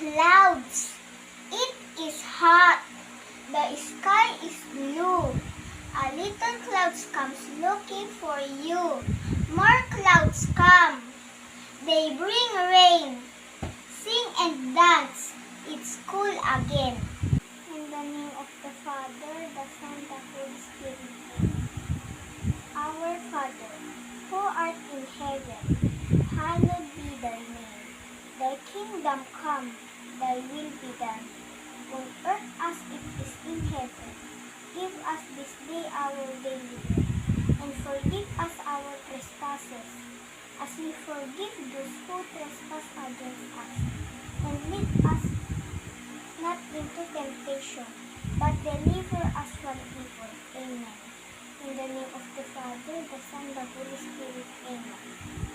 clouds. It is hot. The sky is blue. A little clouds comes looking for you. More clouds come. They bring rain. Sing and dance. It's cool again. In the name of the Father, the Son, the Holy Spirit. Our Father, who art in heaven, hallowed be thy name. Thy kingdom come, thy will be done, on earth as it is in heaven. Give us this day our daily bread, and forgive us our trespasses, as we forgive those who trespass against us. And lead us not into temptation, but deliver us from evil. Amen. In the name of the Father, the Son, the Holy Spirit. Amen.